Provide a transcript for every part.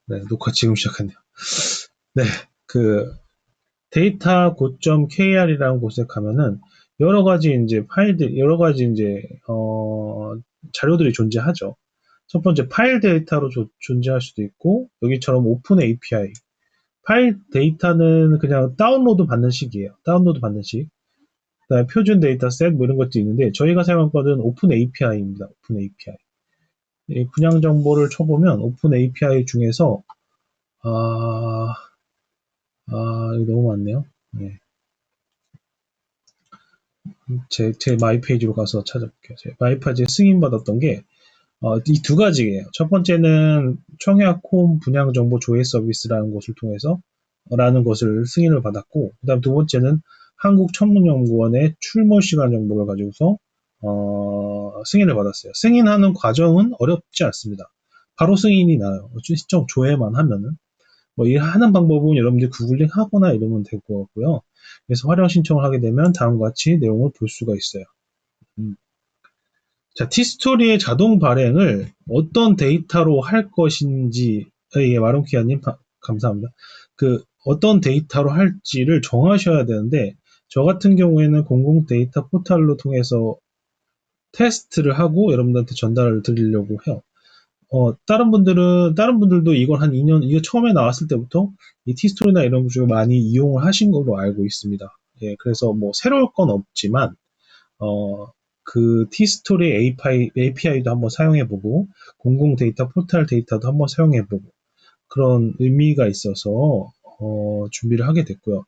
네, 녹화 지금 시작했네요. 네, 그 데이터 고점 KR이라는 곳에 가면은 여러 가지 이제 파일들, 여러 가지 이제 자료들이 존재하죠. 첫 번째 파일 데이터로 존재할 수도 있고 여기처럼 오픈 API. 파일 데이터는 그냥 다운로드 받는 식이에요. 다운로드 받는 식. 그다음에 표준 데이터 셋 뭐 이런 것도 있는데 저희가 사용한 거는 오픈 API입니다. 오픈 API. 분양 정보를 쳐보면 오픈 API 중에서 아, 이거 너무 많네요. 네. 제 마이 페이지로 가서 찾아볼게요. 제 마이 페이지에 승인받았던 게, 이 두 가지예요. 첫 번째는 청약 홈 분양 정보 조회 서비스라는 것을 통해서, 라는 것을 승인을 받았고, 그 다음 두 번째는 한국천문연구원의 출몰 시간 정보를 가지고서, 승인을 받았어요. 승인하는 과정은 어렵지 않습니다. 바로 승인이 나요. 시청 조회만 하면은. 뭐, 이 하는 방법은 여러분들이 구글링 하거나 이러면 될 것 같고요. 그래서 활용 신청을 하게 되면 다음과 같이 내용을 볼 수가 있어요. 음. 자, 티스토리의 자동 발행을 어떤 데이터로 할 것인지, 예, 마론키아님 감사합니다. 어떤 데이터로 할지를 정하셔야 되는데, 저 같은 경우에는 공공 데이터 포털로 통해서 테스트를 하고 여러분들한테 전달을 드리려고 해요. 다른 분들도 이걸 한 2년, 이거 처음에 나왔을 때부터 이 티스토리나 이런 것 중에 많이 이용을 하신 걸로 알고 있습니다. 예, 그래서 뭐 새로울 건 없지만, 어, 그 티스토리 API도 한번 사용해보고, 공공 데이터 포털 데이터도 한번 사용해보고, 그런 의미가 있어서, 준비를 하게 됐고요.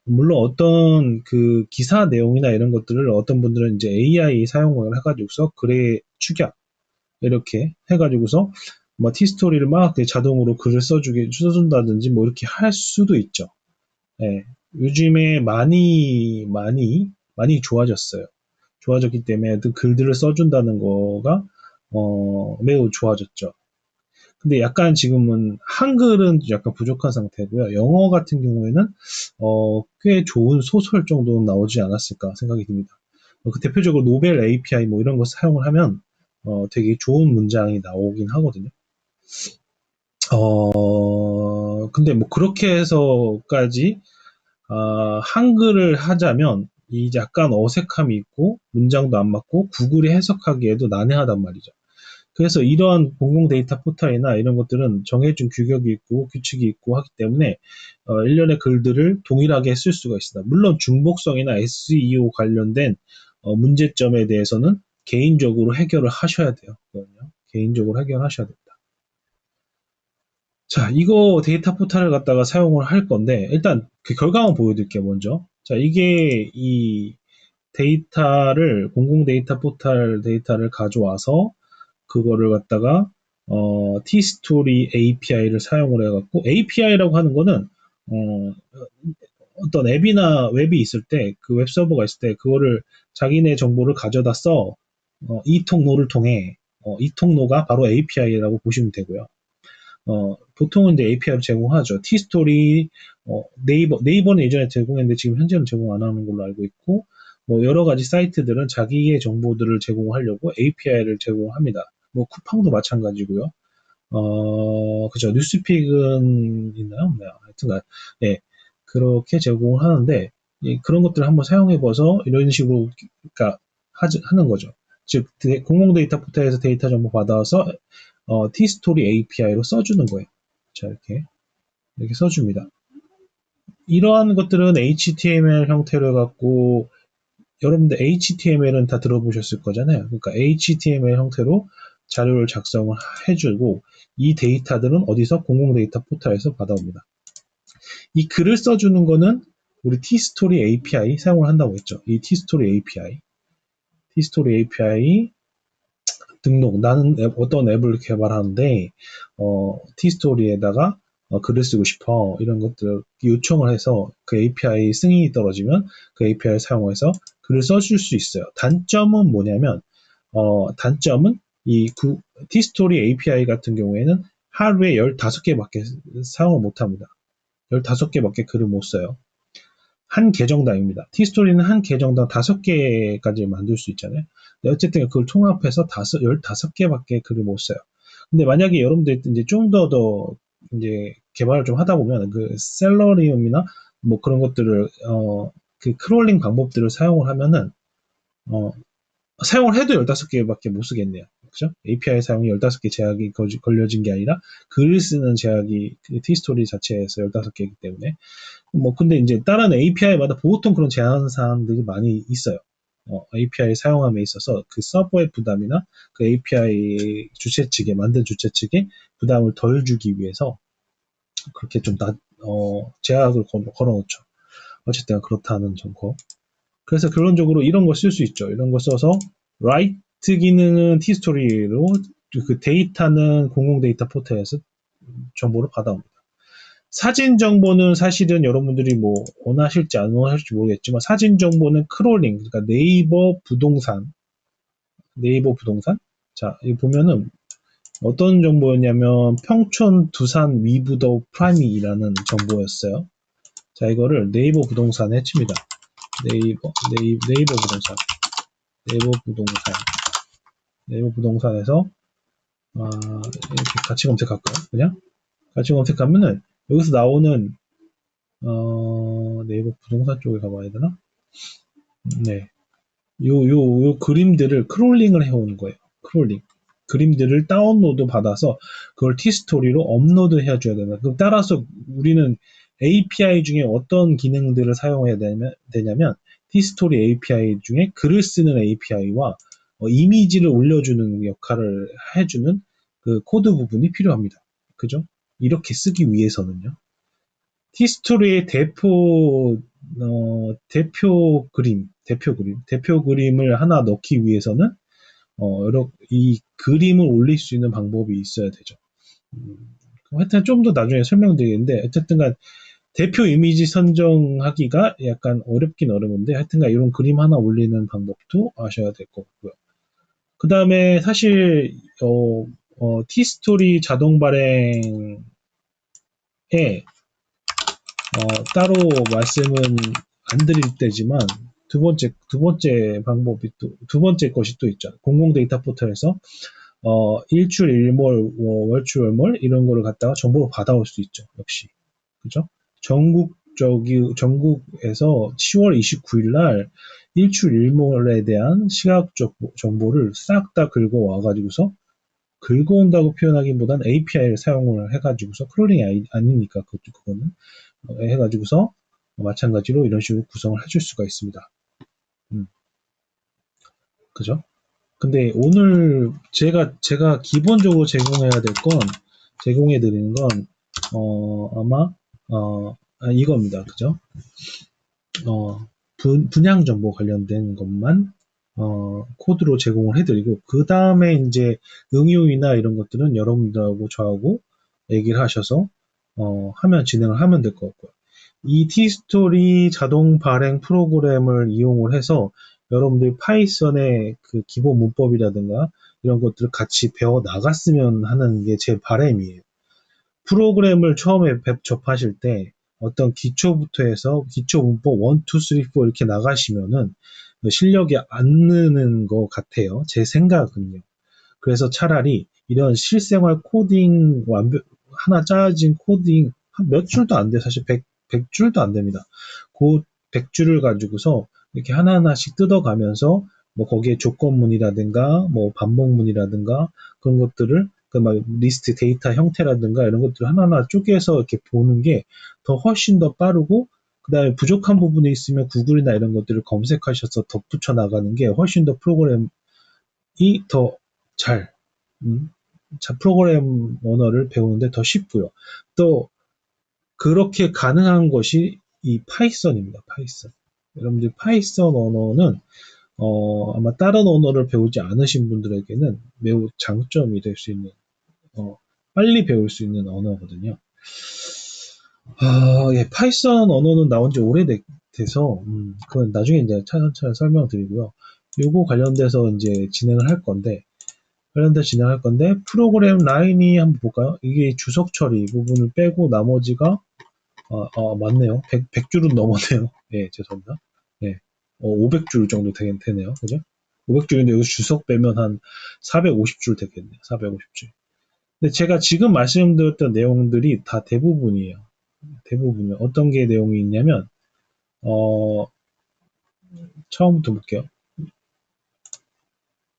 물론 어떤 그 기사 내용이나 이런 것들을 어떤 분들은 이제 AI 사용을 해가지고서 글의 축약, 이렇게 해가지고서 뭐 티스토리를 막 자동으로 글을 써준다든지 뭐 이렇게 할 수도 있죠. 예. 요즘에 많이 좋아졌어요. 좋아졌기 때문에 그 글들을 써준다는 거가 매우 좋아졌죠. 근데 약간 지금은 한글은 약간 부족한 상태고요. 영어 같은 경우에는 꽤 좋은 소설 정도는 나오지 않았을까 생각이 듭니다. 그 대표적으로 노벨 API 뭐 이런 거 사용을 하면 되게 좋은 문장이 나오긴 하거든요. 근데 뭐 그렇게 해서까지 한글을 하자면 이 약간 어색함이 있고 문장도 안 맞고 구글이 해석하기에도 난해하단 말이죠. 그래서 이러한 공공 데이터 포털이나 이런 것들은 정해진 규격이 있고 규칙이 있고 하기 때문에 일련의 글들을 동일하게 쓸 수가 있습니다. 물론 중복성이나 SEO 관련된 문제점에 대해서는 개인적으로 해결을 하셔야 돼요. 개인적으로 해결하셔야 됩니다. 자, 이거 데이터 포탈을 갖다가 사용을 할 건데, 일단 그 결과만 보여드릴게요, 먼저. 자, 이게 이 데이터를, 공공 데이터 포탈 데이터를 가져와서, 그거를 갖다가, T스토리 API를 사용을 해갖고, API라고 하는 거는, 어, 어떤 앱이나 웹이 있을 때, 그 웹 서버가 있을 때, 그거를 자기네 정보를 가져다 써, 이 통로를 통해, 이 통로가 바로 API라고 보시면 되고요. 보통은 이제 API로 제공하죠. 티스토리, 네이버는 예전에 제공했는데 지금 현재는 제공 안 하는 걸로 알고 있고, 뭐 여러 가지 사이트들은 자기의 정보들을 제공하려고 API를 제공합니다. 뭐 쿠팡도 마찬가지고요. 그죠. 뉴스픽은 있나요? 네, 하여튼간, 예, 그렇게 제공을 하는데, 그런 것들을 한번 사용해봐서 이런 식으로, 그러니까, 하는 거죠. 즉, 공공 데이터 포털에서 데이터 정보 받아서, T스토리 API로 써주는 거예요. 자, 이렇게 써줍니다. 이러한 것들은 HTML 형태로 해갖고, 여러분들 HTML은 다 들어보셨을 거잖아요. 그러니까 HTML 형태로 자료를 작성을 해주고 이 데이터들은 어디서 공공 데이터 포털에서 받아옵니다. 이 글을 써주는 거는 우리 T스토리 API 사용을 한다고 했죠. 이 T스토리 API 등록. 나는 어떤 앱을 개발하는데 T스토리에다가 글을 쓰고 싶어. 이런 것들 요청을 해서 그 API 승인이 떨어지면 그 API를 사용해서 글을 써줄 수 있어요. 단점은 뭐냐면 단점은 이 T스토리 API 같은 경우에는 하루에 15개밖에 사용을 못합니다. 15개밖에 글을 못 써요. 한 계정당입니다. T스토리는 한 계정당 5개까지 만들 수 있잖아요. 근데 어쨌든 그걸 통합해서 15개밖에 글을 못 써요. 근데 만약에 여러분들 이제 좀 더 이제 개발을 좀 하다 보면 그 셀러리움이나 뭐 그런 것들을 그 크롤링 방법들을 사용을 하면은 어, 사용을 해도 15개밖에 못 쓰겠네요. 그죠? API 사용이 15개 제약이 걸려진 게 아니라 글을 쓰는 제약이 그 T스토리 자체에서 15개이기 때문에 뭐 근데 이제 다른 API마다 보통 그런 제한 사항들이 많이 있어요. API 사용함에 있어서 그 서버의 부담이나 그 API 주체 측에 만든 주체 측에 부담을 덜 주기 위해서 그렇게 좀 제약을 걸어놓죠. 어쨌든 그렇다는 점고. 그래서 결론적으로 이런 거 쓸 수 있죠. 이런 거 써서 write 기능은 t스토리로 그 데이터는 공공 데이터 포털에서 정보를 받아옵니다. 사진 정보는 사실은 여러분들이 뭐 원하실지 안 원하실지 모르겠지만 사진 정보는 크롤링, 그러니까 네이버 부동산. 자, 이 보면은 어떤 정보였냐면 평촌 두산 위부더 프라임이라는 정보였어요. 자, 이거를 네이버 부동산에 칩니다. 네이버 부동산, 네이버 부동산, 네이버 부동산에서 이렇게 같이 검색할까요? 그냥 같이 검색하면은 여기서 나오는 네이버 부동산 쪽에 가봐야 되나? 네, 요 그림들을 크롤링을 해오는 거예요. 크롤링. 그림들을 다운로드 받아서 그걸 티스토리로 업로드 해줘야 된다. 그럼 따라서 우리는 API 중에 어떤 기능들을 사용해야 되냐면 티스토리 API 중에 글을 쓰는 API와 이미지를 올려주는 역할을 해주는 그 코드 부분이 필요합니다. 그죠? 이렇게 쓰기 위해서는요. 티스토리의 대표 그림을 하나 넣기 위해서는 이 그림을 올릴 수 있는 방법이 있어야 되죠. 음, 하여튼 좀 더 나중에 설명드리겠는데, 어쨌든간 대표 이미지 선정하기가 약간 어렵긴 어려운데, 하여튼간 이런 그림 하나 올리는 방법도 아셔야 될 것 같고요. 그 다음에 사실, 티스토리 자동 발행에 따로 말씀은 안 드릴 때지만 두 번째 방법이 두 번째 것이 또 있죠. 공공 데이터 포털에서 일출 일몰, 월출월몰 이런 거를 갖다가 정보로 받아올 수 있죠. 역시 그죠? 전국에서 10월 29일 날 일출 일몰에 대한 시각적 정보를 싹 다 긁어 와가지고서 긁어온다고 표현하기보다는 API를 사용을 해가지고서 크롤링이 아니니까 그거는 해가지고서 마찬가지로 이런 식으로 구성을 해줄 수가 있습니다. 그죠? 근데 오늘 제가 기본적으로 제공해 드리는 건, 아마, 이겁니다. 그죠? 분양 정보 관련된 것만, 코드로 제공을 해드리고, 그 다음에 이제 응용이나 이런 것들은 여러분들하고 저하고 얘기를 하셔서, 진행을 하면 될 것 같고요. 이 티스토리 자동 발행 프로그램을 이용을 해서 여러분들 파이썬의 그 기본 문법이라든가 이런 것들을 같이 배워 나갔으면 하는 게 제 바람이에요. 프로그램을 처음에 접하실 때 어떤 기초부터 해서 기초 문법 1, 2, 3, 4 이렇게 나가시면은 실력이 안 느는 것 같아요. 제 생각은요. 그래서 차라리 이런 실생활 코딩 하나 짜진 코딩 몇 줄도 안 돼. 사실 100줄도 안 됩니다. 그 100줄을 가지고서 이렇게 하나하나씩 뜯어가면서 뭐 거기에 조건문이라든가 뭐 반복문이라든가 그런 것들을 막 리스트 데이터 형태라든가 이런 것들을 하나하나 쪼개서 이렇게 보는 게 더 훨씬 더 빠르고 그 다음에 부족한 부분이 있으면 구글이나 이런 것들을 검색하셔서 덧붙여 나가는 게 훨씬 더 프로그램이 더 잘, 프로그램 언어를 배우는데 더 쉽고요. 또 그렇게 가능한 것이 이 파이썬입니다. 파이썬. 여러분들 파이썬 언어는 아마 다른 언어를 배우지 않으신 분들에게는 매우 장점이 될 수 있는 빨리 배울 수 있는 언어거든요. 예, 파이썬 언어는 나온 지 오래돼서 그건 나중에 이제 차근차근 설명드리고요. 요거 관련돼서 이제 진행할 건데 프로그램 라인이 한번 볼까요? 이게 주석 처리 부분을 빼고 나머지가 맞네요. 100줄은 넘었네요. 예, 죄송합니다. 예, 500줄 정도 되네요. 그죠? 500줄인데 여기서 주석 빼면 한 450줄 되겠네요. 450줄. 근데 제가 지금 말씀드렸던 내용들이 다 대부분이에요. 대부분이요. 어떤 게 내용이 있냐면, 어, 처음부터 볼게요.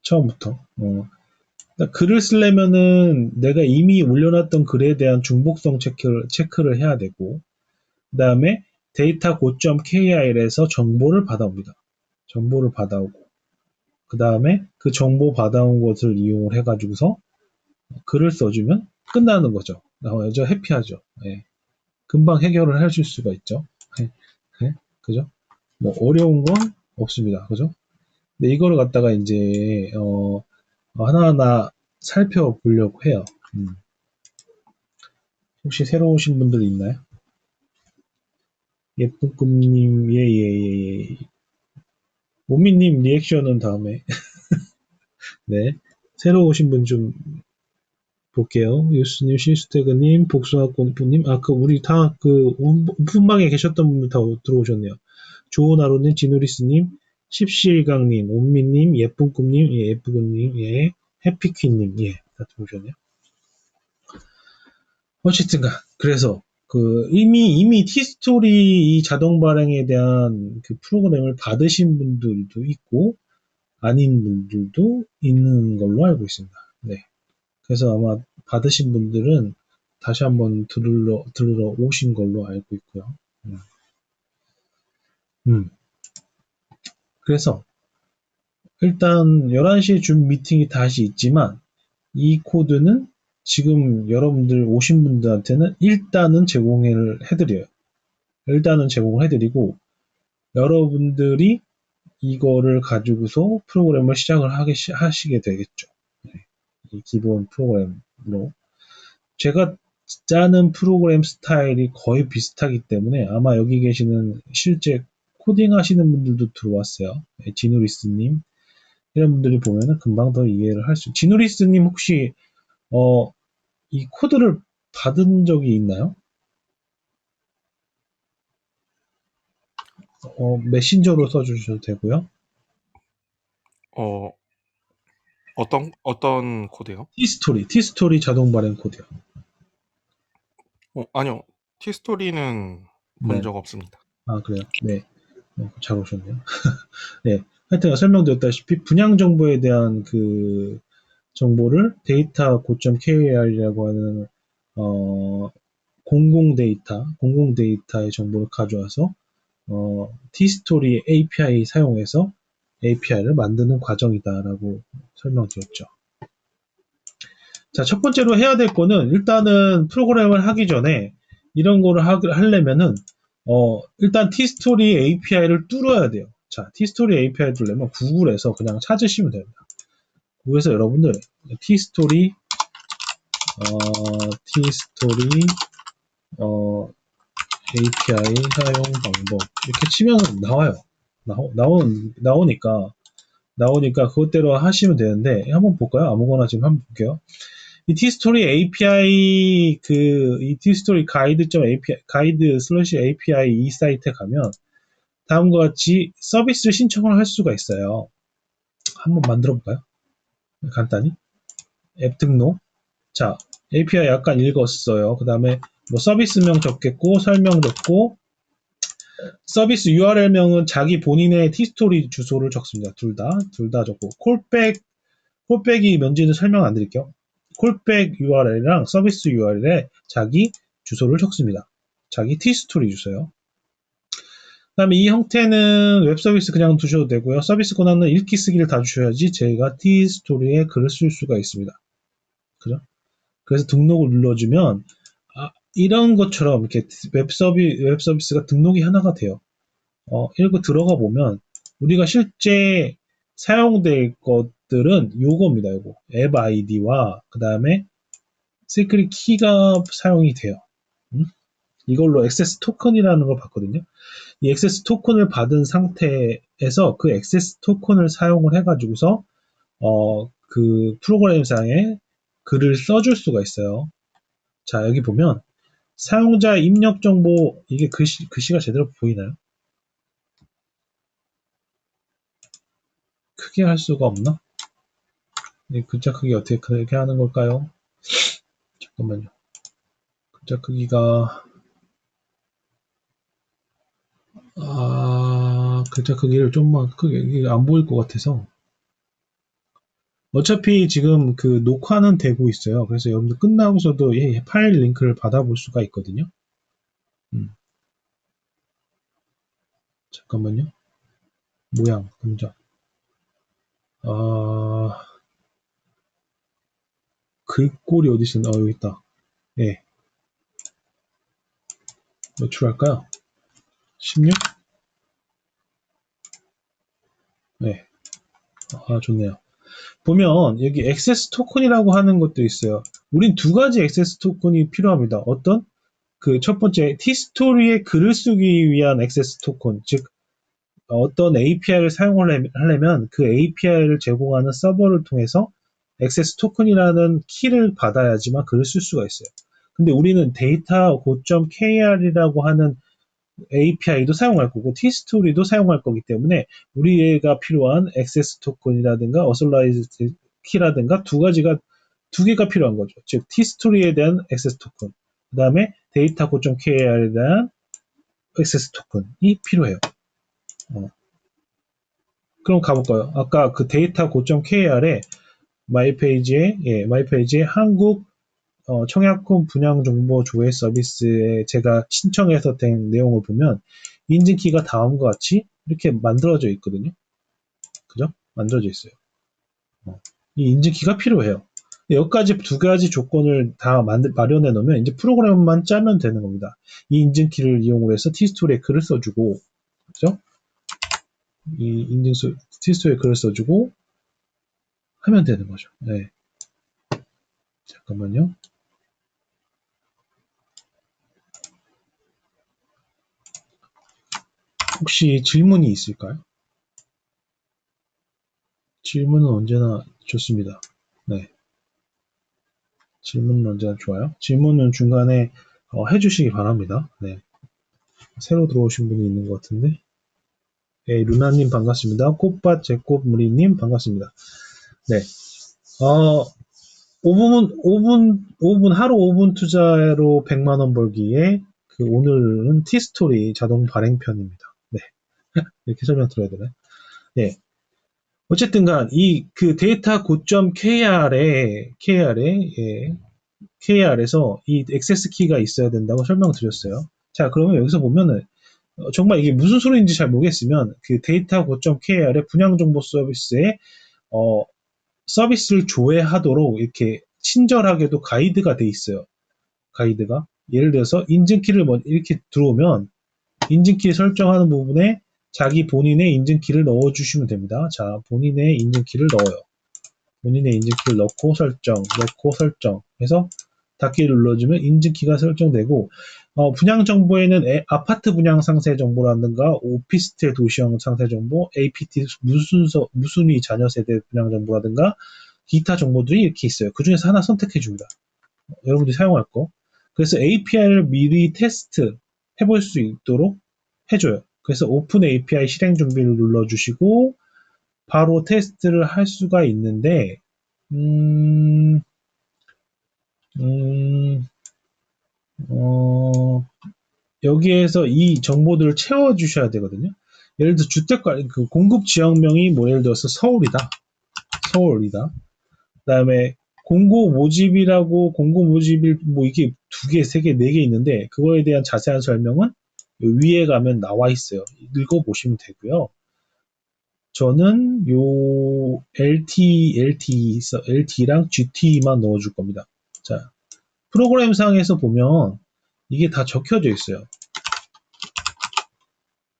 처음부터. 그러니까 글을 쓰려면은 내가 이미 올려놨던 글에 대한 중복성 체크를 해야 되고, 그 다음에 데이터 고점 KIL에서 정보를 받아옵니다. 정보를 받아오고, 그 다음에 그 정보 받아온 것을 이용을 해가지고서 글을 써주면 끝나는 거죠. 저 해피하죠. 예. 금방 해결을 하실 수가 있죠. 예. 예. 그죠? 뭐 어려운 건 없습니다. 그죠? 근데 이거를 갖다가 이제 하나하나 살펴보려고 해요. 혹시 새로 오신 분들 있나요? 예쁜 꿈님, 예, 예, 예, 예. 모미님 리액션은 다음에. 네. 새로 오신 분 좀 볼게요. 유스님, 시스테그님, 복숭아꽃님, 우리 다 오픈방에 계셨던 분들 다 들어오셨네요. 조은하루님, 지누리스님, 십시일강님, 온미님, 예쁜꿈님, 예, 예쁘꿈님, 예, 해피퀸님, 예, 다 들어오셨네요. 어쨌든가, 그래서, 이미 티스토리 이 자동 발행에 대한 그 프로그램을 받으신 분들도 있고, 아닌 분들도 있는 걸로 알고 있습니다. 네. 그래서 아마 받으신 분들은 다시 한번 들으러 오신 걸로 알고 있고요. 음. 음. 그래서 일단 11시에 준 미팅이 다시 있지만 이 코드는 지금 여러분들 오신 분들한테는 일단은 제공을 해드려요. 일단은 제공을 해드리고 여러분들이 이거를 가지고서 프로그램을 시작을 하시게 되겠죠. 네. 이 기본 프로그램으로. 제가 짜는 프로그램 스타일이 거의 비슷하기 때문에 아마 여기 계시는 실제 코딩 하시는 분들도 들어왔어요. 네, 지누리스님. 이런 분들이 보면은 금방 더 이해를 할 지누리스님 혹시, 어, 이 코드를 받은 적이 있나요? 메신저로 써주셔도 되고요. 어, 어떤 코드요? 티스토리 자동 발행 코드요. 아니요. 티스토리는 본 네. 적 없습니다. 아, 그래요? 네. 잘 오셨네요. 네. 하여튼 설명드렸다시피 분양 정보에 대한 정보를 데이터 고점 KAR이라고 하는 공공 데이터의 정보를 가져와서 T스토리 API 사용해서 API를 만드는 과정이다라고 설명드렸죠. 자, 첫 번째로 해야 될 거는 일단은 프로그램을 하기 전에 이런 거를 하려면은 일단 T스토리 API를 뚫어야 돼요. 자, T스토리 API 뚫려면 구글에서 그냥 찾으시면 됩니다. 구글에서 여러분들 T스토리 T스토리 API 사용 방법 이렇게 치면 나와요. 나오니까 그것대로 하시면 되는데 한번 볼까요? 아무거나 지금 한번 볼게요. 이 티스토리 API 이 티스토리 가이드.api 가이드 슬래시 API 이 사이트에 가면 다음과 같이 서비스를 신청을 할 수가 있어요. 한번 만들어 볼까요? 간단히 앱 등록. 자, API 약간 읽었어요. 그 다음에 뭐 서비스명 적겠고 설명 적고 서비스 URL명은 자기 본인의 티스토리 주소를 적습니다. 둘 다 적고 콜백이 뭔지는 설명 안 드릴게요. 콜백 URL이랑 서비스 URL에 자기 주소를 적습니다. 자기 티스토리 주소요. 그 다음에 이 형태는 웹 서비스 그냥 두셔도 되고요. 서비스 권한은 읽기 쓰기를 다 주셔야지 저희가 티스토리에 글을 쓸 수가 있습니다. 그죠? 그래서 등록을 눌러주면 이런 것처럼 이렇게 웹 서비스가 등록이 하나가 돼요. 이렇게 들어가 보면 우리가 실제 사용될 것들은 요겁니다. 요거 앱 아이디와 그 다음에 시크릿 키가 사용이 돼요. 이걸로 액세스 토큰이라는 걸 받거든요. 이 액세스 토큰을 받은 상태에서 그 액세스 토큰을 사용을 해가지고서 그 프로그램상에 글을 써줄 수가 있어요. 자, 여기 보면 사용자 입력 정보 이게 글씨가 제대로 보이나요? 크게 할 수가 없나? 이 글자 크기 어떻게 그렇게 하는 걸까요? 잠깐만요. 글자 크기가, 글자 크기를 좀만 크게, 이게 안 보일 것 같아서. 어차피 지금 그 녹화는 되고 있어요. 그래서 여러분들 끝나고서도 이 파일 링크를 받아볼 수가 있거든요. 잠깐만요. 모양, 동작. 아, 글꼴이 어디 있었나? 여기 있다. 예. 몇 줄 할까요? 16? 네. 좋네요. 보면 여기 액세스 토큰이라고 하는 것도 있어요. 우린 두 가지 액세스 토큰이 필요합니다. 어떤? 그 첫 번째, 티스토리에 글을 쓰기 위한 액세스 토큰, 즉 어떤 API를 사용하려면 그 API를 제공하는 서버를 통해서 액세스 토큰이라는 키를 받아야지만 글을 쓸 수가 있어요. 근데 우리는 데이터 고점 KR이라고 하는 API도 사용할 거고 T스토리도 사용할 거기 때문에 우리가 필요한 액세스 토큰이라든가 어설라이즈 키라든가 두 개가 필요한 거죠. 즉 T스토리에 대한 액세스 토큰, 그 다음에 데이터 고점 KR에 대한 액세스 토큰이 필요해요. 그럼 가볼까요? 아까 그 데이터 고점 KR에 마이페이지에 한국 청약권 분양 정보 조회 서비스에 제가 신청해서 된 내용을 보면 인증키가 다음과 같이 이렇게 만들어져 있거든요. 그죠? 만들어져 있어요. 이 인증키가 필요해요. 여기까지 두 가지 조건을 다 마련해 놓으면 이제 프로그램만 짜면 되는 겁니다. 이 인증키를 이용을 해서 티스토리에 글을 써주고, 그죠? 티스토리에 글을 써주고 하면 되는 거죠. 네. 잠깐만요. 혹시 질문이 있을까요? 질문은 언제나 좋습니다. 네. 질문은 언제나 좋아요. 질문은 중간에 해주시기 바랍니다. 네. 새로 들어오신 분이 있는 것 같은데. 네, 루나님 반갑습니다. 꽃밭 제꽃무리님 반갑습니다. 네. 5분, 하루 5분 투자로 100만원 벌기에 오늘은 티스토리 자동 발행편입니다. 네. 이렇게 설명 드려야 되나요? 네. 어쨌든 그 데이터 고점 KR에서 이 액세스 키가 있어야 된다고 설명드렸어요. 자, 그러면 여기서 보면은 정말 이게 무슨 소리인지 잘 모르겠으면 그 데이터 고점 KR의 분양정보 서비스에 서비스를 조회하도록 이렇게 친절하게도 가이드가 돼 있어요. 가이드가. 예를 들어서 인증키를 이렇게 들어오면 인증키 설정하는 부분에 자기 본인의 인증키를 넣어주시면 됩니다. 자, 본인의 인증키를 넣어요. 본인의 인증키를 넣고 설정 해서 닫기를 눌러주면 인증키가 설정되고 분양 정보에는 아파트 분양 상세 정보라든가 오피스텔 도시형 상세 정보, APT 무순위 자녀 세대 분양 정보라든가 기타 정보들이 이렇게 있어요. 그 중에서 하나 선택해 줍니다. 여러분들이 사용할 거. 그래서 API를 미리 테스트 해볼 수 있도록 해줘요. 그래서 오픈 API 실행 준비를 눌러주시고 바로 테스트를 할 수가 있는데 음, 음, 여기에서 이 정보들을 채워주셔야 되거든요. 예를 들어 그 공급 지역명이 뭐 예를 들어서 서울이다. 그 다음에 공고 모집일 뭐 이게 두 개, 세 개, 네 개 있는데 그거에 대한 자세한 설명은 위에 가면 나와 있어요. 읽어보시면 되고요. 저는 요 LT랑 GT만 넣어줄 겁니다. 자, 프로그램상에서 보면 이게 다 적혀져 있어요.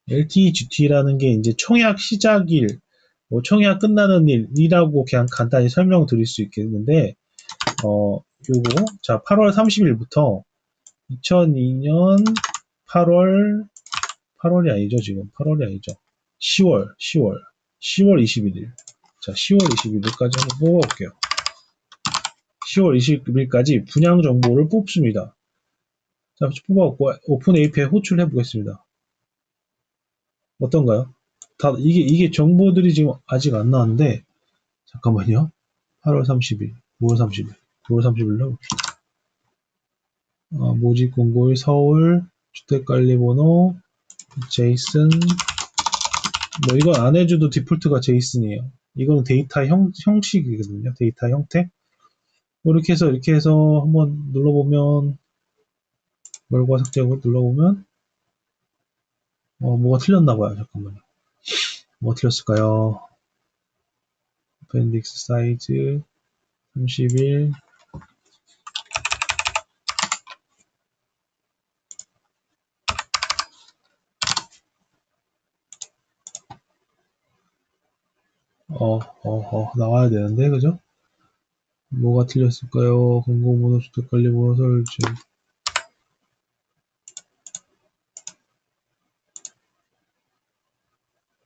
LT, GT라는 게 이제 청약 시작일, 뭐 청약 끝나는 일이라고 그냥 간단히 설명드릴 수 있겠는데, 자, 8월 30일부터 2002년 8월이 아니죠, 지금. 8월이 아니죠. 10월 21일. 자, 10월 21일까지 한번 뽑아볼게요. 10월 20일까지 분양 정보를 뽑습니다. 자, 뽑아갖고 오픈 API 호출해 보겠습니다. 어떤가요? 이게 정보들이 지금 아직 안 나왔는데, 잠깐만요. 8월 30일, 9월 30일, 9월 30일로 모집 공고일 서울, 주택관리번호, 제이슨, 뭐 이건 안 해줘도 디폴트가 제이슨이에요. 이건 데이터 형식이거든요. 데이터 형태. 이렇게 해서 한번 눌러보면, 결과 삭제하고 눌러보면, 뭐가 틀렸나봐요. 잠깐만요. 뭐가 틀렸을까요? appendix 사이즈 31, 나와야 되는데, 그죠? 뭐가 틀렸을까요? 공공번호, 주택관리번호, 서울지.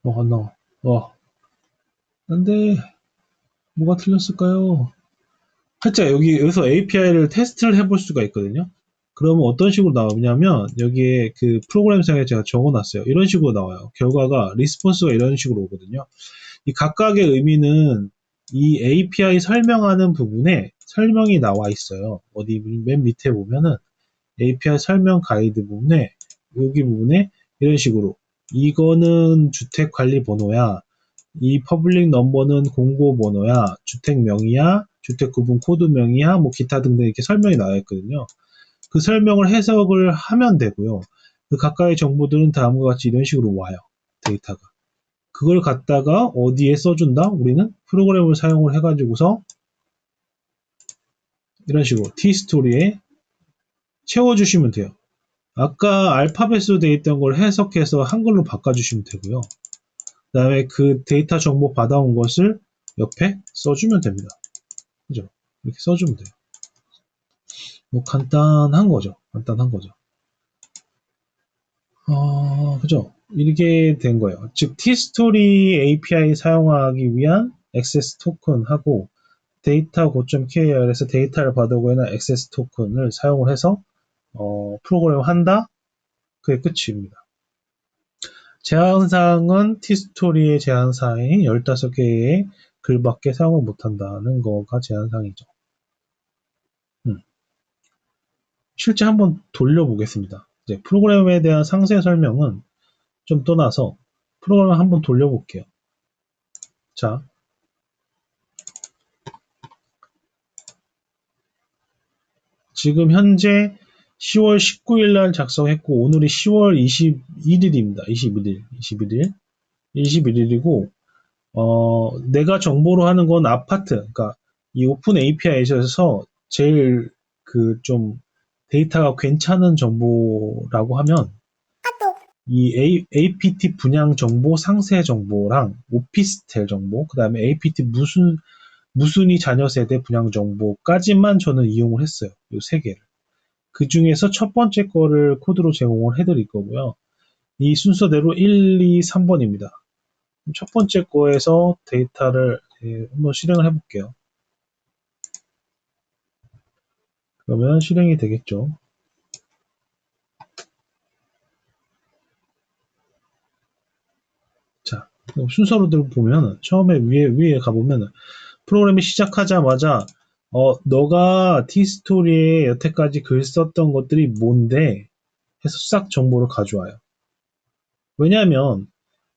안 나와. 안 돼. 뭐가 틀렸을까요? 살짝 여기서 API를 테스트를 해볼 수가 있거든요. 그러면 어떤 식으로 나오냐면, 여기에 그 프로그램상에 제가 적어놨어요. 이런 식으로 나와요. 결과가, 리스폰스가 이런 식으로 오거든요. 이 각각의 의미는 이 API 설명하는 부분에 설명이 나와 있어요. 어디 맨 밑에 보면은 API 설명 가이드 부분에 여기 부분에 이런 식으로 이거는 주택 관리 번호야. 이 퍼블릭 넘버는 공고 번호야. 주택 명이야. 주택 구분 코드 명이야. 뭐 기타 등등 이렇게 설명이 나와 있거든요. 그 설명을 해석을 하면 되고요. 그 각각의 정보들은 다음과 같이 이런 식으로 와요. 데이터가. 그걸 갖다가 어디에 써준다? 우리는 프로그램을 사용을 해가지고서 이런 식으로 t스토리에 채워주시면 돼요. 아까 알파벳으로 되어 있던 걸 해석해서 한글로 바꿔주시면 되고요. 그 다음에 그 데이터 정보 받아온 것을 옆에 써주면 됩니다. 그죠? 이렇게 써주면 돼요. 뭐 간단한 거죠. 그죠? 이렇게 된 거예요. 즉, t스토리 API 사용하기 위한 액세스 토큰하고 데이터 고점 KR에서 데이터를 받아오거나 액세스 토큰을 사용을 해서 프로그램을 한다? 그게 끝입니다. 제한사항은 t스토리의 제한사항이 15개의 글밖에 사용을 못한다는 거가 제한사항이죠. 실제 한번 돌려보겠습니다. 이제 프로그램에 대한 상세 설명은 좀 떠나서 프로그램을 한번 돌려볼게요. 자, 지금 현재 10월 19일 날 작성했고 오늘이 10월 21일입니다. 21일이고 내가 정보로 하는 건 아파트, 그러니까 이 오픈 API에서 제일 그 좀 데이터가 괜찮은 정보라고 하면 이 APT 분양 정보, 상세 정보랑 오피스텔 정보, 그 다음에 APT 무순위 자녀 세대 분양 정보까지만 저는 이용을 했어요. 이 세 개를. 그 중에서 첫 번째 거를 코드로 제공을 해드릴 거고요. 이 순서대로 1, 2, 3번입니다. 첫 번째 거에서 데이터를 한번 실행을 해볼게요. 그러면 실행이 되겠죠. 자, 순서로 보면 처음에 위에 가보면 프로그램이 시작하자마자 너가 t스토리에 여태까지 글 썼던 것들이 뭔데 해서 싹 정보를 가져와요. 왜냐하면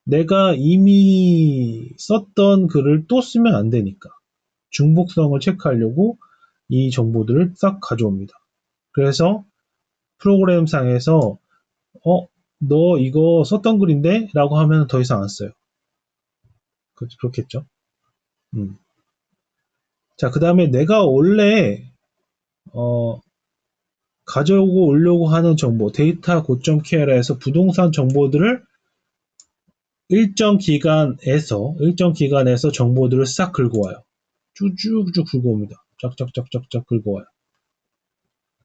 내가 이미 썼던 글을 또 쓰면 안 되니까 중복성을 체크하려고 이 정보들을 싹 가져옵니다. 그래서 프로그램상에서 너 이거 썼던 글인데? 라고 하면 더 이상 안 써요. 그렇겠죠? 자, 그 다음에 내가 원래 가져오고 오려고 하는 정보, 데이터 고점 KR에서 부동산 정보들을 일정 기간에서 정보들을 싹 긁어와요. 쭉쭉쭉 긁어옵니다. 쫙쫙쫙쫙쫙 긁어와요.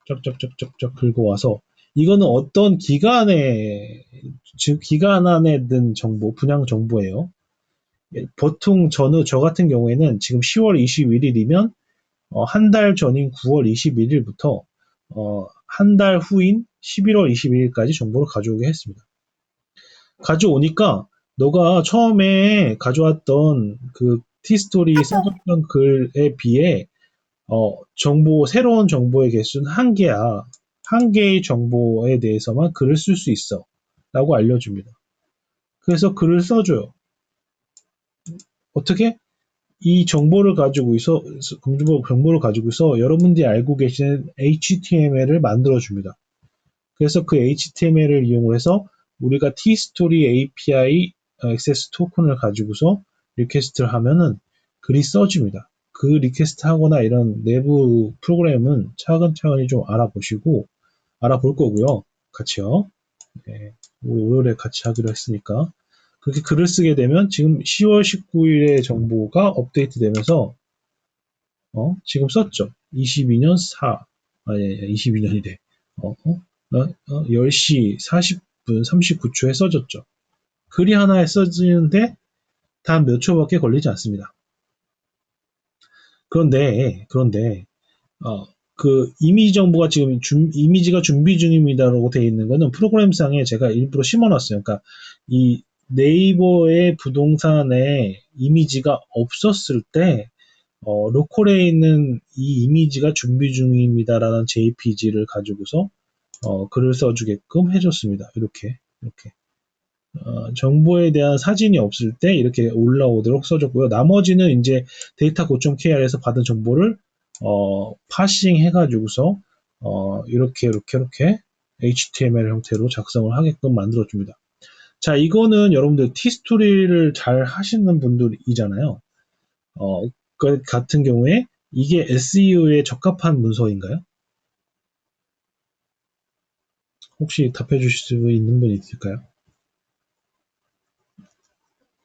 쫙쫙쫙쫙쫙 긁어와서 이거는 어떤 기간 안에 든 정보, 분양 정보예요. 보통 저 같은 경우에는 지금 10월 21일이면 한 달 전인 9월 21일부터 한 달 후인 11월 21일까지 정보를 가져오게 했습니다. 가져오니까 너가 처음에 가져왔던 그 t스토리 써줬던 글에 비해 새로운 정보의 개수는 한 개야. 한 개의 정보에 대해서만 글을 쓸 수 있어 라고 알려줍니다. 그래서 글을 써줘요. 어떻게? 이 정보를 가지고 있어 여러분들이 알고 계시는 HTML을 만들어줍니다. 그래서 그 HTML을 이용해서 우리가 tStory API 액세스 토큰을 가지고서 리퀘스트를 하면은 글이 써집니다. 그 리퀘스트 하거나 이런 내부 프로그램은 차근차근히 좀 알아볼 거고요. 같이요. 네, 우리 월요일에 같이 하기로 했으니까. 그렇게 글을 쓰게 되면 지금 10월 19일에 정보가 업데이트 되면서 지금 썼죠. 22년 22년이래. 10시 40분 39초에 써졌죠. 글이 하나에 써지는데 단 몇 초밖에 걸리지 않습니다. 그런데 그 이미지 정보가 지금 이미지가 준비 중입니다라고 되어 있는 거는 프로그램상에 제가 일부러 심어놨어요. 그러니까 이 네이버의 부동산에 이미지가 없었을 때 로컬에 있는 이 이미지가 준비 중입니다라는 JPG를 가지고서 글을 써주게끔 해줬습니다. 이렇게 정보에 대한 사진이 없을 때 이렇게 올라오도록 써줬고요. 나머지는 이제 데이터 고점 KR에서 받은 정보를 파싱 해가지고서 이렇게 HTML 형태로 작성을 하게끔 만들어줍니다. 자, 이거는 여러분들 티스토리를 잘 하시는 분들이잖아요. 그 같은 경우에 이게 SEO에 적합한 문서인가요? 혹시 답해 주실 수 있는 분 있을까요?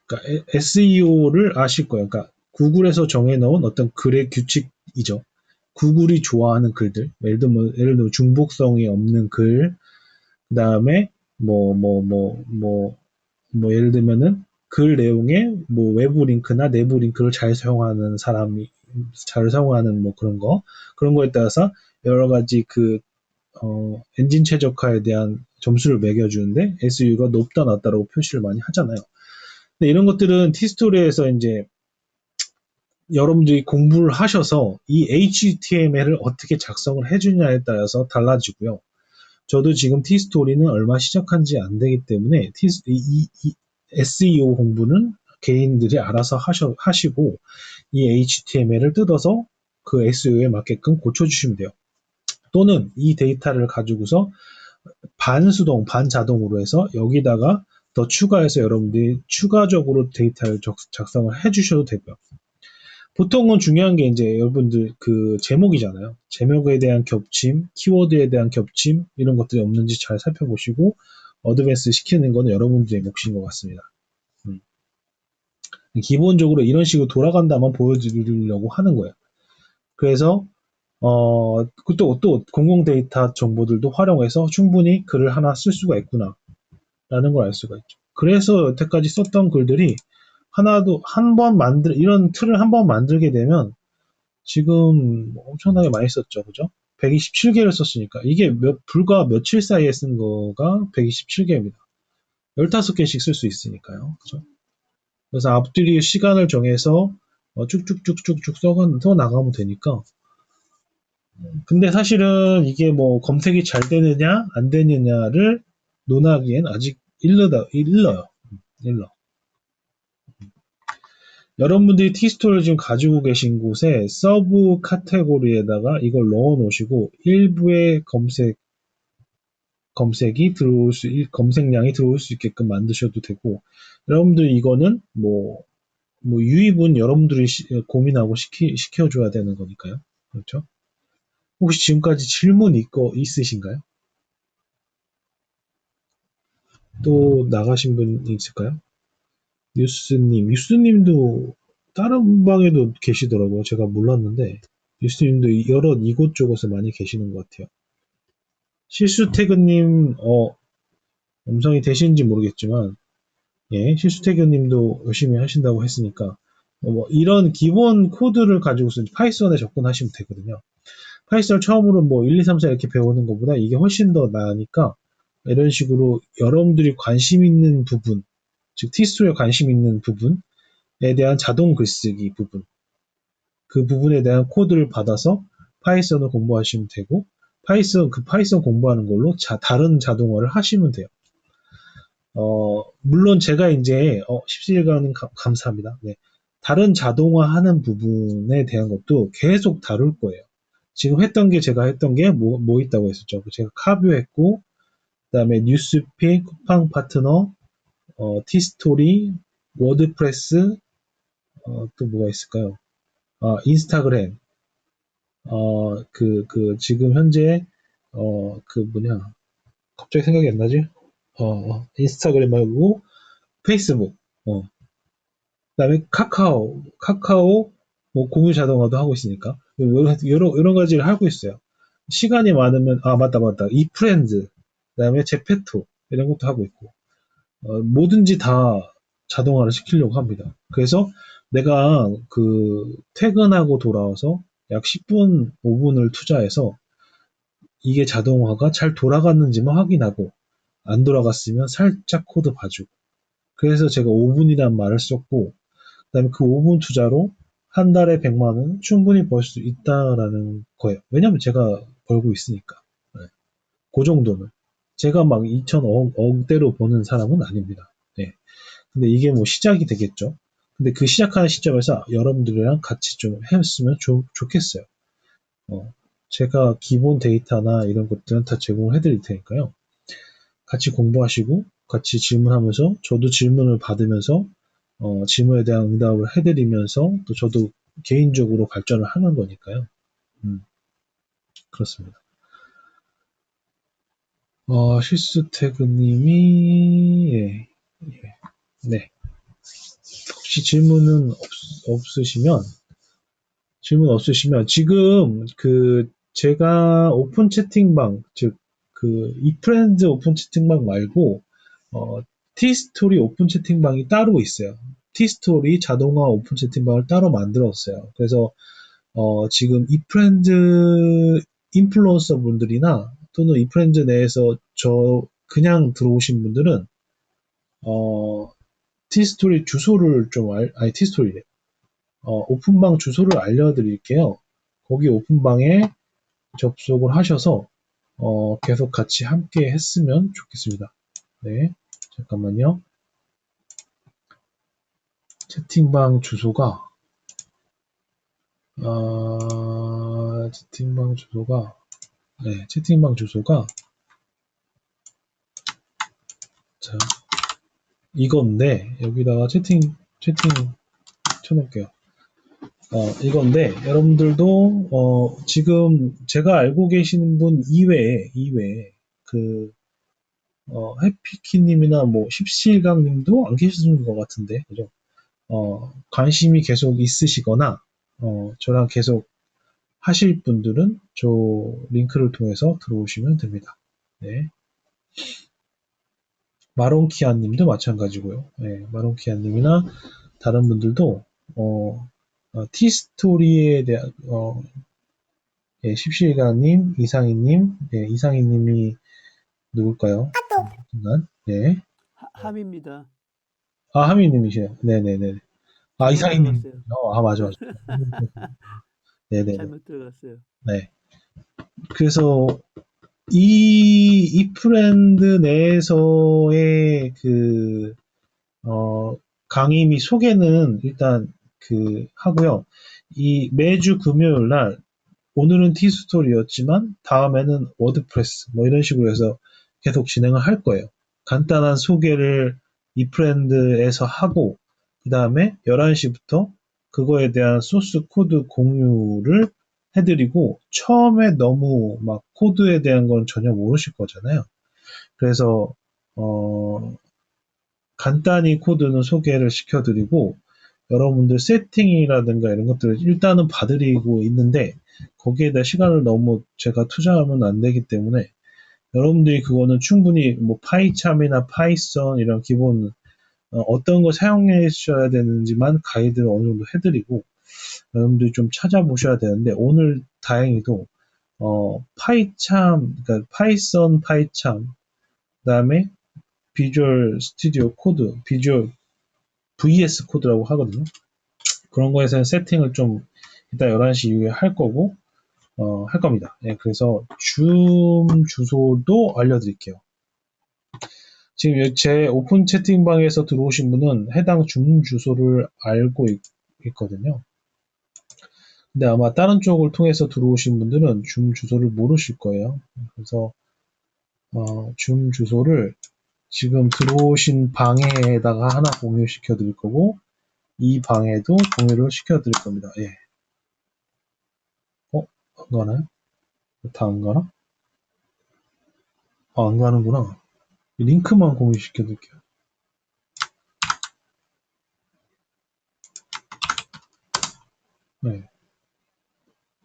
그러니까 SEO를 아실 거예요. 그러니까 구글에서 정해놓은 어떤 글의 규칙이죠. 구글이 좋아하는 글들, 예를 들면 중복성이 없는 글, 그 다음에 예를 들면은 글 내용에 외부 링크나 내부 링크를 잘 사용하는 그런 거에 따라서 여러 가지 엔진 최적화에 대한 점수를 매겨주는데 SEO가 높다 낮다라고 표시를 많이 하잖아요. 근데 이런 것들은 티스토리에서 이제 여러분들이 공부를 하셔서 이 HTML을 어떻게 작성을 해주냐에 따라서 달라지고요. 저도 지금 티스토리는 얼마 시작한 지 안 되기 때문에 SEO 공부는 개인들이 알아서 하시고 이 HTML을 뜯어서 그 SEO에 맞게끔 고쳐주시면 돼요. 또는 이 데이터를 가지고서 반수동, 반자동으로 해서 여기다가 더 추가해서 여러분들이 추가적으로 데이터를 작성을 해주셔도 되고요. 보통은 중요한 게 이제 여러분들 그 제목이잖아요. 제목에 대한 겹침, 키워드에 대한 겹침 이런 것들이 없는지 잘 살펴보시고 어드밴스 시키는 거는 여러분들의 몫인 것 같습니다. 기본적으로 이런 식으로 돌아간다만 보여드리려고 하는 거예요. 그래서 또 공공 데이터 정보들도 활용해서 충분히 글을 하나 쓸 수가 있구나 라는 걸 알 수가 있죠. 그래서 여태까지 썼던 글들이 이런 틀을 한 번 만들게 되면 지금 엄청나게 많이 썼죠. 그죠? 127개를 썼으니까. 이게 불과 며칠 사이에 쓴 거가 127개입니다. 15개씩 쓸 수 있으니까요. 그죠? 그래서 앞뒤리 시간을 정해서 쭉쭉쭉쭉쭉 써 나가면 되니까. 근데 사실은 이게 검색이 잘 되느냐, 안 되느냐를 논하기엔 아직 일러요. 일러. 여러분들이 티스토리를 지금 가지고 계신 곳에 서브 카테고리에다가 이걸 넣어 놓으시고 일부의 검색량이 들어올 수 있게끔 만드셔도 되고, 여러분들 이거는 유입은 여러분들이 고민하고 시켜줘야 되는 거니까요. 그렇죠? 혹시 지금까지 질문 있으신가요? 또 나가신 분 있을까요? 뉴스님도 다른 방에도 계시더라고요. 제가 몰랐는데, 뉴스님도 이곳저곳에 많이 계시는 것 같아요. 실수태그님, 음성이 되시는지 모르겠지만, 예, 실수태그님도 열심히 하신다고 했으니까, 이런 기본 코드를 가지고서 파이썬에 접근하시면 되거든요. 파이썬을 처음으로 1, 2, 3, 4 이렇게 배우는 것보다 이게 훨씬 더 나으니까, 이런 식으로 여러분들이 관심 있는 부분, 즉, 티스토리에 관심 있는 부분에 대한 자동 글쓰기 부분, 그 부분에 대한 코드를 받아서 파이썬을 공부하시면 되고, 파이썬 공부하는 걸로 다른 자동화를 하시면 돼요. 물론 제가 이제, 17일간 감사합니다. 네. 다른 자동화 하는 부분에 대한 것도 계속 다룰 거예요. 지금 제가 했던 게 뭐 있다고 했었죠? 제가 카뷰 했고, 그 다음에 뉴스픽, 쿠팡 파트너, 티스토리, 워드프레스, 또 뭐가 있을까요? 인스타그램, 지금 현재, 갑자기 생각이 안 나지? 인스타그램 말고, 페이스북, 그다음에 카카오 뭐 공유 자동화도 하고 있으니까 여러 가지를 하고 있어요. 시간이 많으면 맞다 이프렌즈 그다음에 제페토 이런 것도 하고 있고 뭐든지 다 자동화를 시키려고 합니다. 그래서 내가 퇴근하고 돌아와서 약 10분, 5분을 투자해서 이게 자동화가 잘 돌아갔는지만 확인하고 안 돌아갔으면 살짝 코드 봐주고 그래서 제가 5분이란 말을 썼고 그다음에 그 5분 투자로 한 달에 100만 원 충분히 벌 수 있다라는 거예요. 왜냐면 제가 벌고 있으니까. 네. 그 정도는. 제가 막 2천억대로 버는 사람은 아닙니다. 네. 근데 이게 뭐 시작이 되겠죠. 근데 그 시작하는 시점에서 여러분들이랑 같이 좀 했으면 좋겠어요. 제가 기본 데이터나 이런 것들은 다 제공을 해드릴 테니까요. 같이 공부하시고 같이 질문하면서 저도 질문을 받으면서 질문에 대한 응답을 해드리면서 또 저도 개인적으로 발전을 하는 거니까요. 그렇습니다. 실수태그님이 네. 혹시 질문 없으시면 지금 제가 오픈 채팅방 즉 이프렌즈 오픈 채팅방 말고 티스토리 오픈 채팅방이 따로 있어요. 티스토리 자동화 오픈 채팅방을 따로 만들었어요. 그래서 지금 이프렌즈 인플루언서 분들이나 또는 이프렌즈 내에서 그냥 들어오신 분들은 티스토리 주소를 티스토리래. 오픈방 주소를 알려드릴게요. 거기 오픈방에 접속을 하셔서 계속 같이 함께 했으면 좋겠습니다. 네, 잠깐만요. 채팅방 주소가 자, 이건데 여기다가 채팅 쳐놓을게요. 이건데 여러분들도 지금 제가 알고 계시는 분 이외에 해피키님이나 뭐 십시일강님도 안 계시는 것 같은데 그죠? 관심이 계속 있으시거나 저랑 계속 하실 분들은 저 링크를 통해서 들어오시면 됩니다. 네. 마론키아님도 마찬가지고요. 네, 마론키아님이나 다른 분들도 티스토리에 대한 예, 십시일강님, 이상희님, 예, 이상희님이 누굴까요? 잠깐, 네. 함입니다. 하미님이시네요. 네네네. 잘못 이상희님. 들어갔어요. 맞아. 네네네. 잘못 들어갔어요. 네. 그래서 이 프렌드 내에서의 강의 및 소개는 일단 하고요. 이 매주 금요일 날 오늘은 티스토리였지만 다음에는 워드프레스 뭐 이런 식으로 해서 계속 진행을 할 거예요. 간단한 소개를 이프렌드에서 하고 그 다음에 11시부터 그거에 대한 소스 코드 공유를 해드리고 처음에 너무 막 코드에 대한 건 전혀 모르실 거잖아요. 그래서 간단히 코드는 소개를 시켜드리고 여러분들 세팅이라든가 이런 것들을 일단은 봐드리고 있는데 거기에 대한 시간을 너무 제가 투자하면 안 되기 때문에 여러분들이 그거는 충분히 뭐 파이참이나 파이썬 이런 기본 어떤 거 사용해 주셔야 되는지만 가이드를 어느 정도 해드리고 여러분들이 좀 찾아보셔야 되는데 오늘 다행히도 그러니까 파이썬 파이참 그다음에 비주얼 스튜디오 코드 비주얼 VS 코드라고 하거든요. 그런 거에서는 세팅을 좀 이따 11시 이후에 할 거고 할 겁니다. 예, 그래서 줌 주소도 알려드릴게요. 지금 제 오픈 채팅방에서 들어오신 분은 해당 줌 주소를 알고 있거든요. 근데 아마 다른 쪽을 통해서 들어오신 분들은 줌 주소를 모르실 거예요. 그래서 줌 주소를 지금 들어오신 방에다가 하나 공유시켜 드릴 거고, 이 방에도 공유를 시켜 드릴 겁니다. 예. 안 가나요? 다 안 가나? 안 가는구나. 링크만 공유시켜 드릴게요. 네.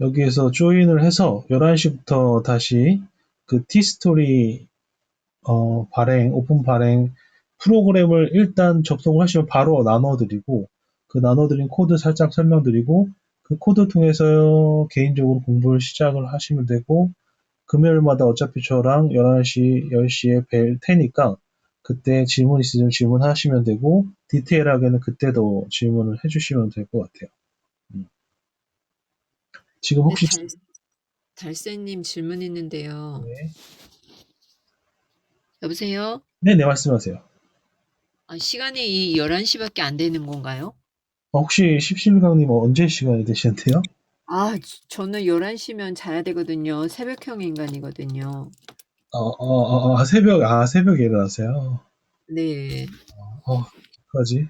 여기에서 조인을 해서 11시부터 다시 그 티스토리 오픈 발행 프로그램을 일단 접속을 하시면 바로 나눠드리고, 그 나눠드린 코드 살짝 설명드리고, 그 코드 통해서 개인적으로 공부를 시작을 하시면 되고, 금요일마다 어차피 저랑 11시, 10시에 뵐 테니까, 그때 질문 있으면 질문하시면 되고, 디테일하게는 그때도 질문을 해주시면 될 것 같아요. 지금 네, 혹시, 달새님 질문 있는데요. 네, 여보세요? 네, 말씀하세요. 시간이 이 11시밖에 안 되는 건가요? 혹시 십실강님 언제 시간이 되시는데요? 저는 11시면 자야 되거든요. 새벽형 인간이거든요. 새벽에 일어나세요. 네. 어떡하지?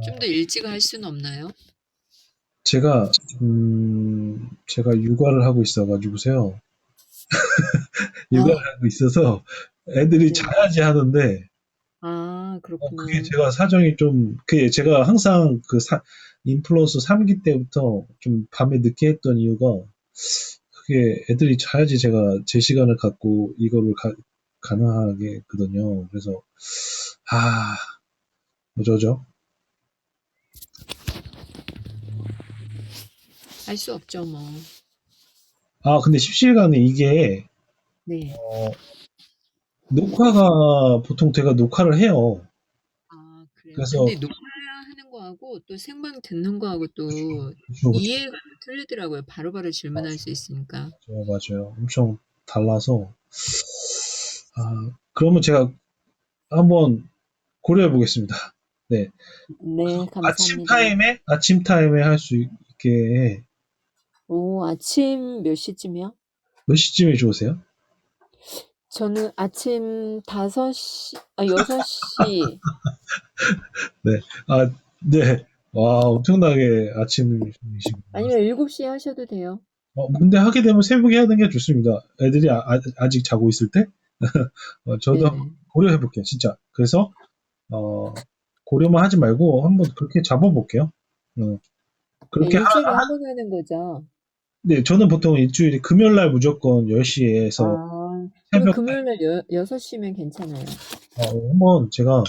좀 더 일찍 할 수는 없나요? 제가, 제가 육아를 하고 있어가지고서요. 육아를 하고 있어서 애들이 네. 자야지 하는데, 그렇구나. 그게 제가 사정이 좀, 그게 제가 항상 인플루언서 3기 때부터 좀 밤에 늦게 했던 이유가, 그게 애들이 자야지 제가 제 시간을 갖고 이거를 가능하게 했거든요. 그래서, 어쩌죠? 할 수 없죠, 뭐. 근데 십시일간에 이게, 네. 녹화가, 보통 제가 녹화를 해요. 그래요. 그래서, 근데 녹화하는 거하고 또 생방 듣는 거하고 또 그쵸, 그쵸. 이해가 틀리더라고요. 바로바로 질문할 수 있으니까. 맞아요. 엄청 달라서. 그러면 제가 한번 고려해 보겠습니다. 네. 네, 감사합니다. 아침 타임에 할 수 있게 아침 몇 시쯤이요? 몇 시쯤이 좋으세요? 저는 아침 5시, 6시. 네. 네. 와, 엄청나게 아침이시구나. 아니면 7시에 하셔도 돼요. 근데 하게 되면 새벽에 하는 게 좋습니다. 애들이 아직 자고 있을 때? 저도 한번 네네. 고려해 볼게요, 진짜. 그래서, 고려만 하지 말고 한번 그렇게 잡아볼게요. 네, 그렇게 일주일에 한 번 하는 거죠. 네, 저는 보통 일주일에 금요일 날 무조건 10시에서 그럼 새벽, 금요일 날 6시면 괜찮아요. 한번 제가,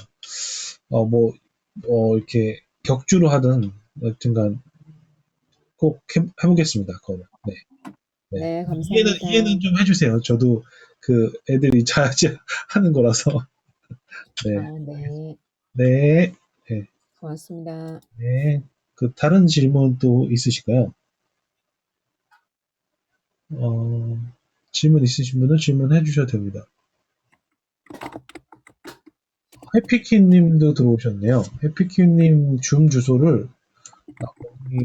이렇게 격주로 하든, 여튼간 꼭 해보겠습니다, 그거는. 네. 네. 네, 감사합니다. 이해는 좀 해주세요. 저도 그 애들이 자야지 하는 거라서. 네. 네. 네. 네. 고맙습니다. 네. 다른 질문 또 있으실까요? 질문 있으신 분은 질문해 주셔도 됩니다. 해피키님도 들어오셨네요. 해피키님 줌 주소를 거기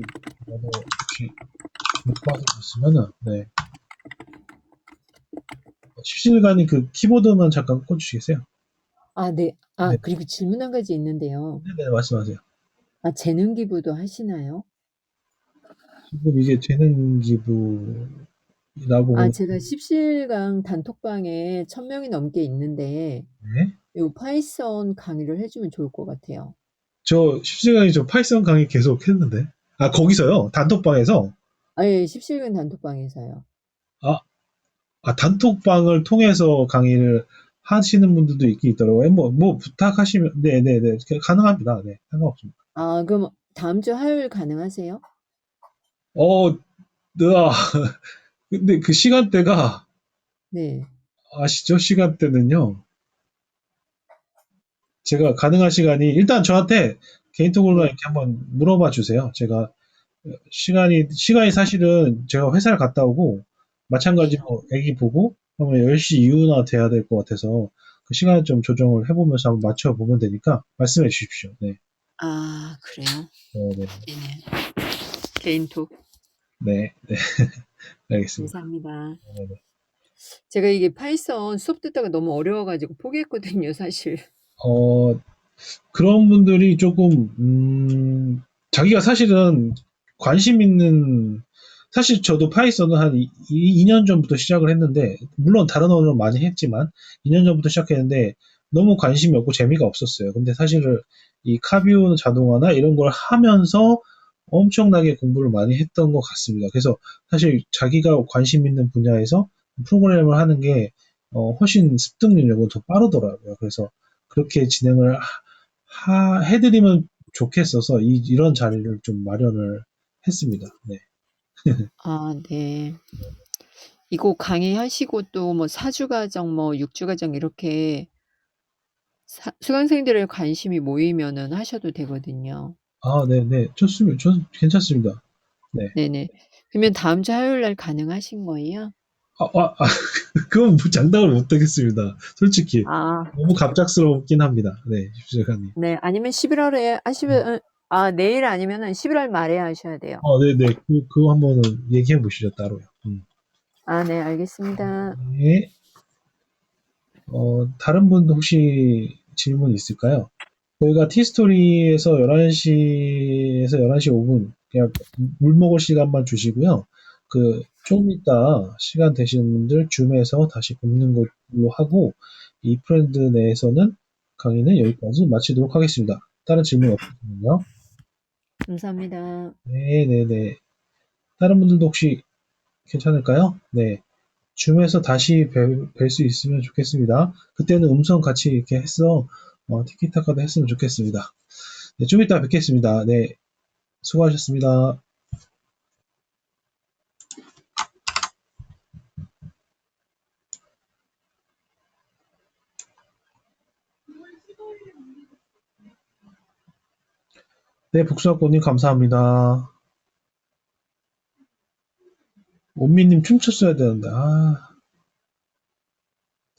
혹시 못 받으셨으면은 네. 실시간이 그 키보드만 잠깐 꺼주시겠어요? 네. 네. 그리고 질문 한 가지 있는데요. 네, 말씀하세요. 재능 기부도 하시나요? 지금 이게 재능 기부라고 제가 십시일강 단톡방에 1000명이 넘게 있는데, 네. 요 파이썬 강의를 해주면 좋을 것 같아요. 저 실시간이 저 파이썬 강의 계속 했는데. 거기서요? 단톡방에서? 예, 십시일강 단톡방에서요. 단톡방을 통해서 강의를 하시는 분들도 있긴 있더라고요. 뭐 부탁하시면, 네네네. 가능합니다. 네. 상관없습니다. 그럼 다음 주 화요일 가능하세요? 아, 근데 그 시간대가, 네. 아시죠? 시간대는요. 제가 가능한 시간이, 일단 저한테 개인톡으로 네. 이렇게 한번 물어봐 주세요. 제가 시간이 사실은 제가 회사를 갔다 오고, 마찬가지로 애기 보고, 그러면 10시 이후나 돼야 될 것 같아서, 그 시간을 좀 조정을 해보면서 한번 맞춰보면 되니까, 말씀해 주십시오. 네. 아, 그래요? 네, 네네. 개인톡. 네, 네. 알겠습니다. 감사합니다. 네, 네. 제가 이게 파이썬 수업 듣다가 너무 어려워가지고 포기했거든요, 사실. 그런 분들이 조금, 자기가 사실은 관심 있는, 사실 저도 파이썬은 한 2년 전부터 시작을 했는데, 물론 다른 언어를 많이 했지만, 2년 전부터 시작했는데, 너무 관심이 없고 재미가 없었어요. 근데 사실은 이 카비오 자동화나 이런 걸 하면서 엄청나게 공부를 많이 했던 것 같습니다. 그래서 사실 자기가 관심 있는 분야에서 프로그램을 하는 게 훨씬 습득 능력은 더 빠르더라고요. 그래서 그렇게 진행을 해드리면 좋겠어서 이런 자리를 좀 마련을 했습니다. 네. 아, 네. 이거 강의하시고 또 뭐 4주 과정, 뭐 6주 과정 이렇게 수강생들의 관심이 모이면은 하셔도 되거든요. 아, 네네. 좋습니다. 괜찮습니다. 네. 네네. 그러면 다음 주 화요일 날 가능하신 거예요? 그건 뭐 장담을 못 하겠습니다. 솔직히. 아, 너무 갑작스럽긴 합니다. 네, 집시장님. 네. 아니면 11월에 하시면, 내일 아니면은 11월 말에 하셔야 돼요. 네네. 그거 한번은 얘기해 보시죠, 따로요. 아, 네, 알겠습니다. 네. 다른 분도 혹시 질문 있을까요? 저희가 티스토리에서 11시에서 11시 5분, 그냥 물 먹을 시간만 주시고요. 좀 이따 시간 되시는 분들 줌에서 다시 뵙는 걸로 하고, 이 프렌드 내에서는 강의는 여기까지 마치도록 하겠습니다. 다른 질문 없으신가요? 감사합니다. 네네네. 다른 분들도 혹시 괜찮을까요? 네. 줌에서 다시 뵐 수 있으면 좋겠습니다. 그때는 음성 같이 이렇게 해서 티키타카도 했으면 좋겠습니다. 네, 좀 이따 뵙겠습니다. 네, 수고하셨습니다. 네, 북수학고님 감사합니다. 온미님 춤췄어야 되는데,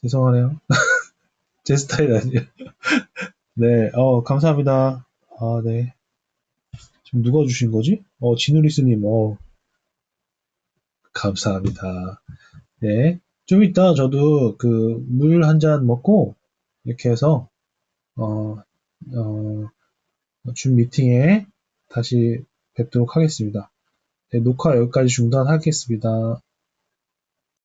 죄송하네요. 제 스타일 아니에요. 네, 감사합니다. 네. 지금 누가 주신 거지? 지누리스님, 감사합니다. 네. 좀 이따 저도 물 한 잔 먹고, 이렇게 해서, 어, 어, 줌 미팅에 다시 뵙도록 하겠습니다. 네, 녹화 여기까지 중단하겠습니다.